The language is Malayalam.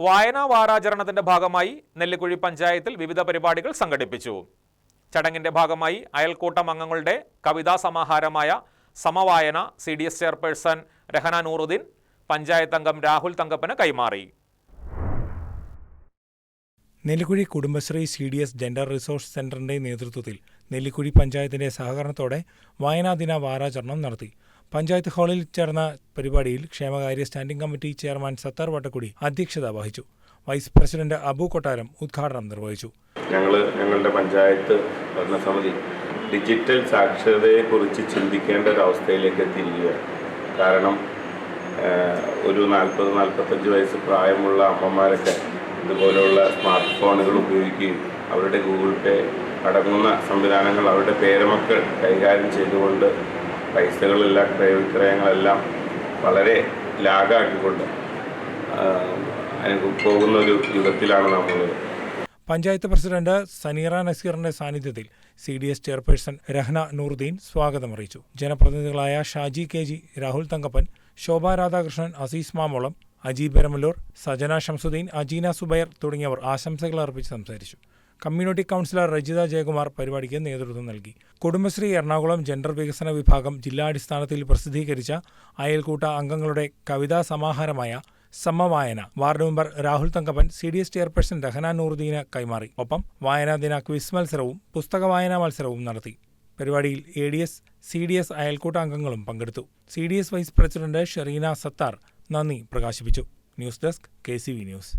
വായനാ വാരാചരണത്തിന്റെ ഭാഗമായി നെല്ലിക്കുഴി പഞ്ചായത്തിൽ വിവിധ പരിപാടികൾ സംഘടിപ്പിച്ചു. ചടങ്ങിന്റെ ഭാഗമായി അയൽക്കൂട്ടം അംഗങ്ങളുടെ കവിതാ സമാഹാരമായ സമവായന CDS ചെയർപേഴ്സൺ രഹന നൂറുദ്ദീൻ പഞ്ചായത്ത് അംഗം രാഹുൽ തങ്കപ്പന് കൈമാറി. Nellikuzhi Kudumbashree CDS gender resource സെന്ററിന്റെ നേതൃത്വത്തിൽ നെല്ലിക്കുഴി പഞ്ചായത്തിന്റെ സഹകരണത്തോടെ വായനാദിന വാരാചരണം നടത്തി. പഞ്ചായത്ത് ഹാളിൽ ചേർന്ന പരിപാടിയിൽ ക്ഷേമകാര്യ standing committee chairman Sattar Vattakkudy അധ്യക്ഷത വഹിച്ചു. വൈസ് പ്രസിഡന്റ് അബു കൊട്ടാരം ഉദ്ഘാടനം നിർവഹിച്ചു. ഞങ്ങളുടെ പഞ്ചായത്ത് ഭരണസമിതി ഡിജിറ്റൽ സാക്ഷരതയെക്കുറിച്ച് ചിന്തിക്കേണ്ട ഒരു അവസ്ഥയിലേക്ക് എത്തിയിരിക്കുകയാണ്. കാരണം ഒരു 40-45 വയസ്സ് പ്രായമുള്ള അമ്മമാരൊക്കെ ഇതുപോലെയുള്ള സ്മാർട്ട് ഫോണുകൾ ഉപയോഗിക്കുകയും അവരുടെ ഗൂഗിൾ പേ അടങ്ങുന്ന സംവിധാനങ്ങൾ അവരുടെ പേരമക്കൾ കൈകാര്യം ചെയ്തുകൊണ്ട് പൈസകളെല്ലാം ക്രയവിക്രയങ്ങളെല്ലാം വളരെ ലാഗാക്കിക്കൊണ്ട് പോകുന്ന ഒരു യുഗത്തിലാണ് നമ്മളുള്ളത്. പഞ്ചായത്ത് പ്രസിഡന്റ് സനീറ നസീറിന്റെ സാന്നിധ്യത്തിൽ CDS ചെയർപേഴ്സൺ രഹന നൂറുദ്ദീൻ സ്വാഗതം അറിയിച്ചു. ജനപ്രതിനിധികളായ ഷാജി KG, രാഹുൽ തങ്കപ്പൻ, ശോഭ രാധാകൃഷ്ണൻ, അസീസ് മാമോളം, അജീബ് പെരമല്ലൂർ, സജന ഷംസുദ്ദീൻ, അജീന സുബൈർ തുടങ്ങിയവർ ആശംസകൾ അർപ്പിച്ച് സംസാരിച്ചു. കമ്മ്യൂണിറ്റി കൗൺസിലർ രജിത ജയകുമാർ പരിപാടിക്ക് നേതൃത്വം നൽകി. കുടുംബശ്രീ എറണാകുളം ജെൻഡർ വികസന വിഭാഗം ജില്ലാടിസ്ഥാനത്തിൽ പ്രസിദ്ധീകരിച്ച അയൽക്കൂട്ട അംഗങ്ങളുടെ കവിതാ സമാഹാരമായ Samavayana ward member Rahul Thankappan CDS chairperson Rahana നൂറുദ്ദീന് കൈമാറി. ഒപ്പം വായനാദിന ക്വിസ് മത്സരവും പുസ്തക വായനാ മത്സരവും നടത്തി. പരിപാടിയിൽ ADS, CDS അയൽക്കൂട്ട അംഗങ്ങളും പങ്കെടുത്തു. CDS vice president Shereena Sathar നന്ദി പ്രകാശിപ്പിച്ചു. News desk KCV news.